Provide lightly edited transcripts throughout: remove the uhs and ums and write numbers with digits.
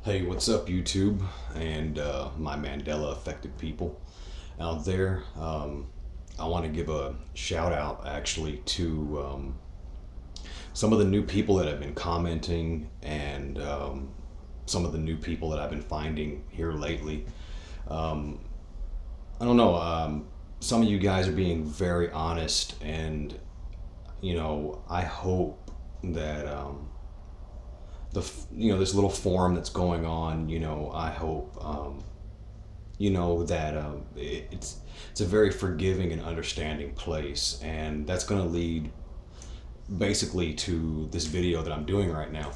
Hey, what's up, YouTube, and my Mandela affected people out there? I want to give a shout out actually to some of the new people that have been commenting and some of the new people that I've been finding here lately. Um, I don't know, some of you guys are being very honest, and I hope that this little forum that's going on. I hope that it's a very forgiving and understanding place, and that's going to lead basically to this video that I'm doing right now.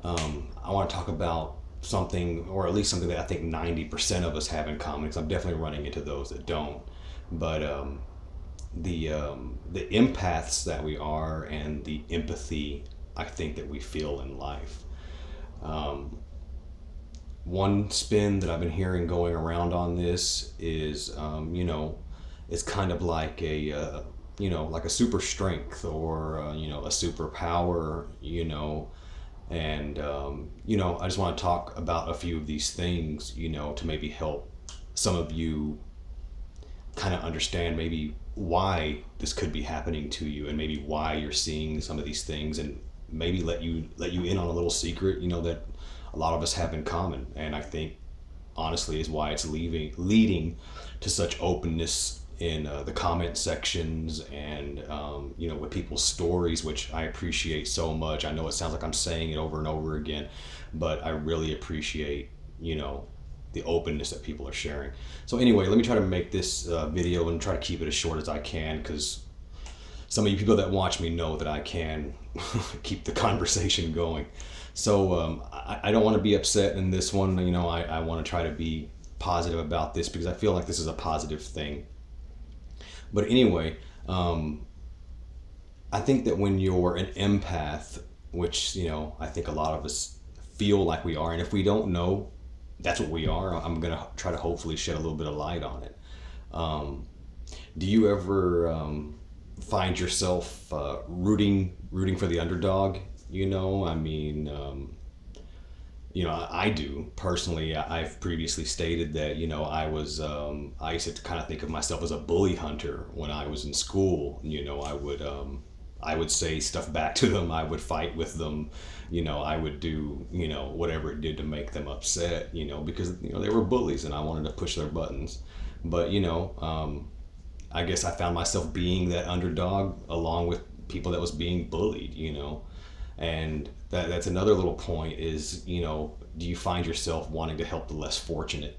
I want to talk about something, or at least something that I think 90% of us have in common, because I'm definitely running into those that don't. But the empaths that we are, and the empathy I think that we feel in life. Um, One spin that I've been hearing going around on this is, it's kind of like like a super strength, or a superpower, and I just want to talk about a few of these things, to maybe help some of you kind of understand maybe why this could be happening to you, and maybe why you're seeing some of these things, and maybe let you in on a little secret, that a lot of us have in common, and I think honestly is why it's leading to such openness in the comment sections, and with people's stories, which I appreciate so much. I know it sounds like I'm saying it over and over again, but I really appreciate the openness that people are sharing. So anyway, let me try to make this video and try to keep it as short as I can, because some of you people that watch me know that I can keep the conversation going. So I don't want to be upset in this one. I want to try to be positive about this, because I feel like this is a positive thing. But anyway, I think that when you're an empath, which I think a lot of us feel like we are, and if we don't know that's what we are, I'm gonna try to hopefully shed a little bit of light on it. Um, do you ever find yourself rooting for the underdog? I mean, I do personally. I've previously stated that I used to kind of think of myself as a bully hunter when I was in school. I would say stuff back to them. I would fight with them. I would do whatever it did to make them upset. Because they were bullies, and I wanted to push their buttons. But I guess I found myself being that underdog along with people that was being bullied. And that's another little point is, do you find yourself wanting to help the less fortunate?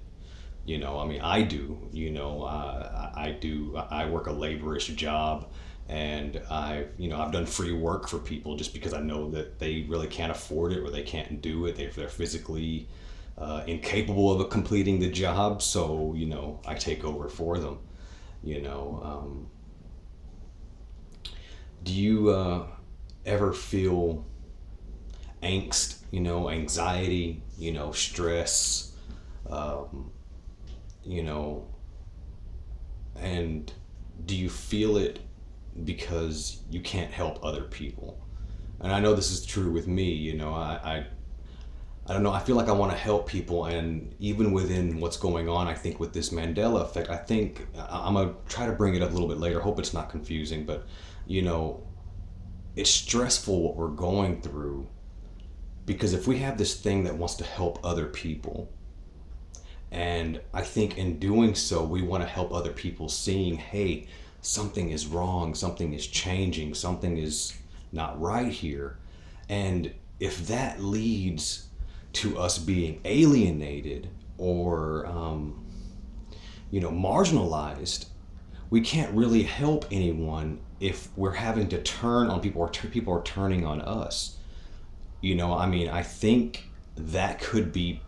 I mean, I do. I do. I work a laborish job, and I've done free work for people just because I know that they really can't afford it, or they can't do it. They're physically incapable of completing the job, so I take over for them. You know, do you ever feel angst, anxiety, stress, um, you know, and do you feel it because you can't help other people? And I know this is true with me. I don't know. I feel like I want to help people, and even within what's going on, I think with this Mandela effect, I think I'm gonna try to bring it up a little bit later. Hope it's not confusing, but you know, it's stressful what we're going through, because if we have this thing that wants to help other people, and I think in doing so, we want to help other people, seeing, hey, something is wrong, something is changing, something is not right here. And if that leads to us being alienated, or, marginalized, we can't really help anyone if we're having to turn on people, or people are turning on us. I mean, I think that could be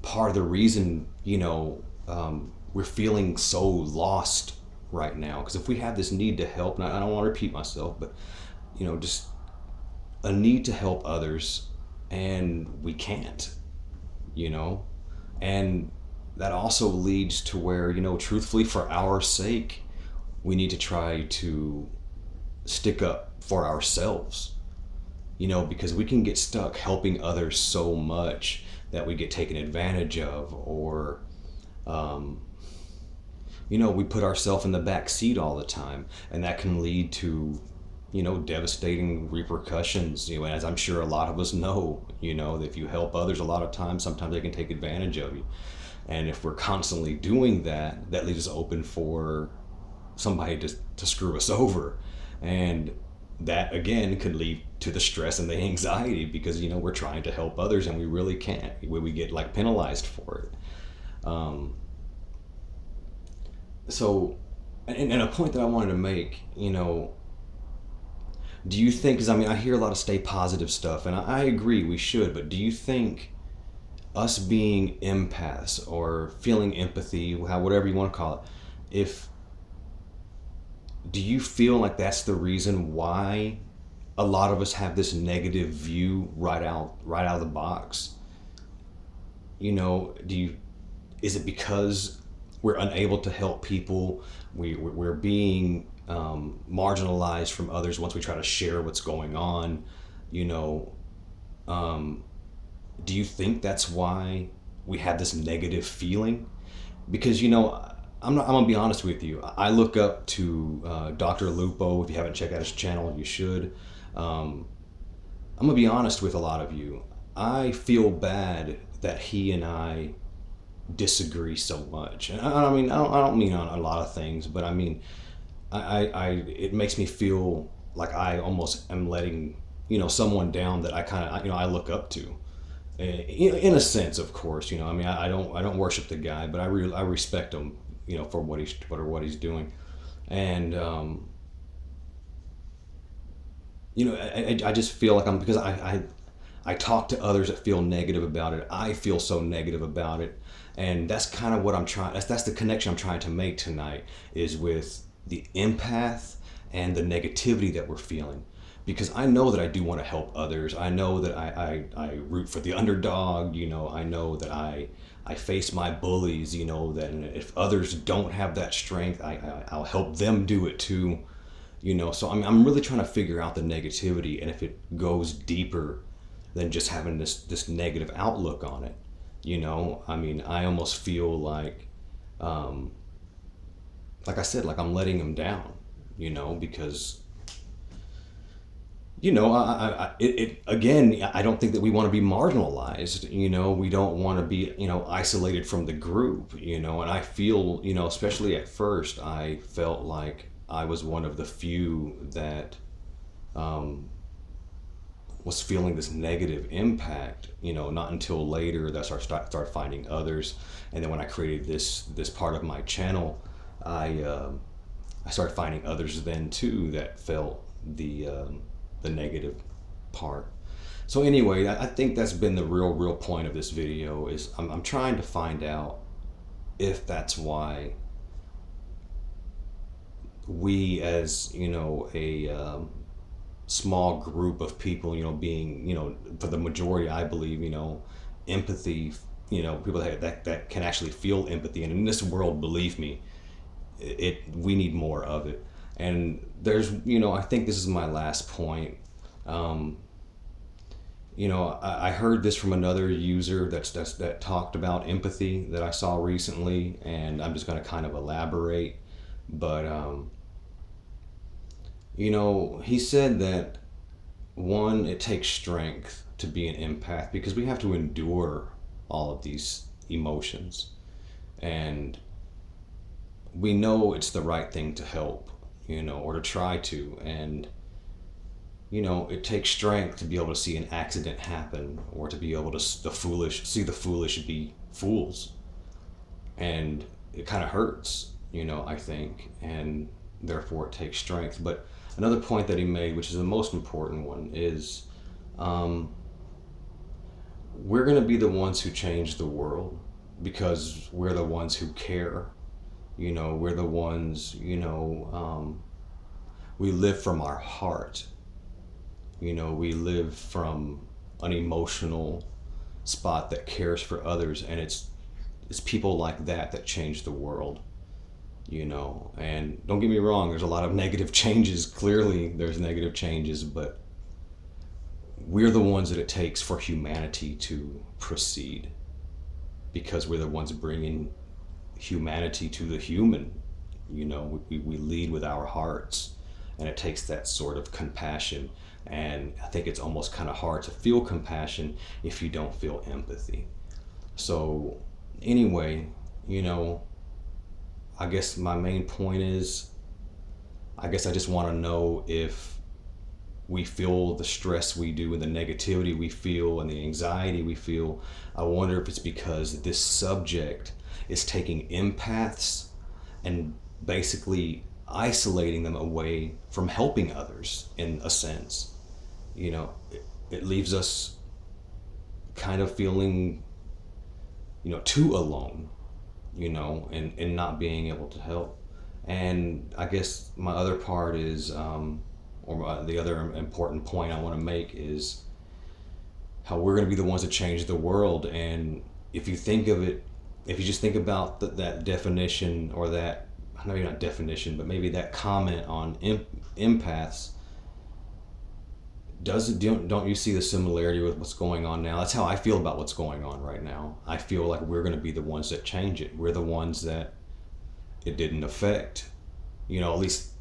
part of the reason, we're feeling so lost right now. Because if we have this need to help, and I don't want to repeat myself, but, just a need to help others, and we can't, you know? And that also leads to where, truthfully, for our sake, we need to try to stick up for ourselves, because we can get stuck helping others so much that we get taken advantage of, or we put ourselves in the back seat all the time, and that can lead to devastating repercussions. As I'm sure a lot of us know, that if you help others, a lot of times, sometimes they can take advantage of you. And if we're constantly doing that, that leaves us open for somebody to screw us over. And that again could lead to the stress and the anxiety, because we're trying to help others and we really can't. We get like penalized for it. So, and a point that I wanted to make, do you think, because I hear a lot of stay positive stuff, and I agree we should, but do you think us being empaths or feeling empathy, whatever you want to call it, do you feel like that's the reason why a lot of us have this negative view right out of the box? Is it because we're unable to help people? We're being marginalized from others once we try to share what's going on. Do you think that's why we have this negative feeling? Because I'm gonna be honest with you. I look up to Dr. Lupo. If you haven't checked out his channel, you should. I'm gonna be honest with a lot of you. I feel bad that he and I disagree so much, and I don't mean on a lot of things, but it makes me feel like I almost am letting someone down that I kind of I look up to, in a sense, of course. I don't worship the guy, but I respect him for what he's doing. And I just feel like because I talk to others that feel negative about it. I feel so negative about it, and that's kind of what I'm trying. That's the connection I'm trying to make tonight, is with the empath and the negativity that we're feeling. Because I know that I do want to help others. I know that I root for the underdog. I know that I face my bullies. That if others don't have that strength, I'll help them do it too. So I'm really trying to figure out the negativity, and if it goes deeper than just having this negative outlook on it. I almost feel like I said, like I'm letting them down. Because again, I don't think that we want to be marginalized. We don't want to be isolated from the group. And I feel especially at first, I felt like I was one of the few that was feeling this negative impact. Not until later that I started finding others, and then when I created this part of my channel, I started finding others then too that felt the negative part. So anyway, I think that's been the real point of this video, is I'm trying to find out if that's why we, as a small group of people, being for the majority, I believe, empathy, people that can actually feel empathy, and in this world, believe me, we need more of it. And there's, I think this is my last point. I heard this from another user that talked about empathy that I saw recently, and I'm just going to kind of elaborate. But he said that, one, it takes strength to be an empath, because we have to endure all of these emotions, and we know it's the right thing to help, or to try to. And it takes strength to be able to see an accident happen, or to be able to see the foolish be fools. And it kind of hurts, I think, and therefore it takes strength. But another point that he made, which is the most important one, is we're going to be the ones who change the world, because we're the ones who care. We're the ones, we live from our heart. We live from an emotional spot that cares for others, and it's people like that change the world. And don't get me wrong, there's a lot of negative changes. Clearly there's negative changes, but we're the ones that it takes for humanity to proceed, because we're the ones bringing humanity to the human. We lead with our hearts, and it takes that sort of compassion. And I think it's almost kind of hard to feel compassion if you don't feel empathy. So anyway, I guess my main point is, I guess I just want to know if we feel the stress we do and the negativity we feel and the anxiety we feel. I wonder if it's because this subject is taking empaths and basically isolating them away from helping others in a sense. It leaves us kind of feeling, too alone, and not being able to help. And I guess my other part is, the other important point I want to make is how we're going to be the ones that change the world. And if you think of it, if you just think about that definition, or that, maybe not definition, but maybe that comment on empaths, don't you see the similarity with what's going on now? That's how I feel about what's going on right now. I feel like we're going to be the ones that change it. We're the ones that it didn't affect. At least,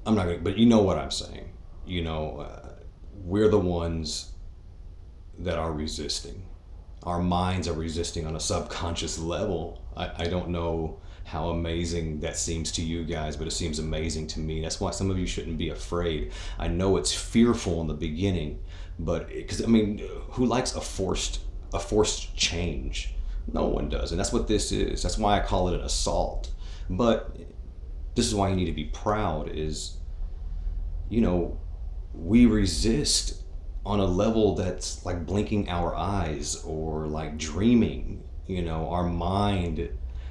I'm not going to, but you know what I'm saying. We're the ones that are resisting. Our minds are resisting on a subconscious level. I don't know how amazing that seems to you guys, but it seems amazing to me. That's why some of you shouldn't be afraid. I know it's fearful in the beginning, but because who likes a forced change? No one does, and that's what this is. That's why I call it an assault. But this is why you need to be proud. Is we resist on a level that's like blinking our eyes or like dreaming. Our mind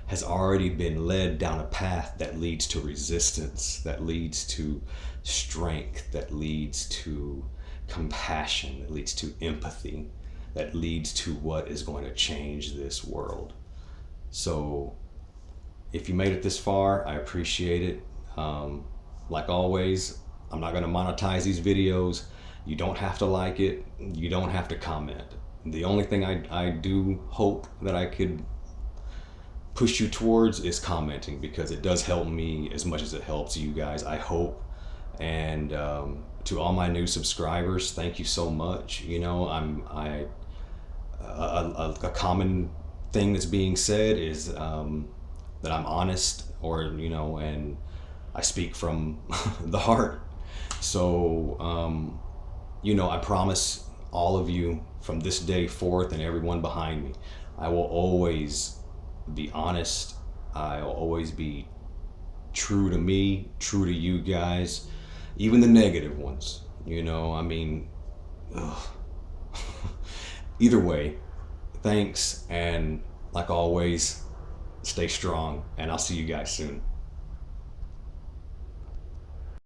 has already been led down a path that leads to resistance, that leads to strength, that leads to compassion, that leads to empathy, that leads to what is going to change this world. So if you made it this far, I appreciate it. Like always, I'm not going to monetize these videos. You don't have to like it. You don't have to comment. The only thing I do hope that I could push you towards is commenting, because it does help me as much as it helps you guys, I hope. And to all my new subscribers, thank you so much. A common thing that's being said is that I'm honest, and I speak from the heart. So I promise all of you from this day forth, and everyone behind me, I will always be honest. I'll always be true to me, true to you guys, even the negative ones. Either way, thanks, and like always, stay strong, and I'll see you guys soon.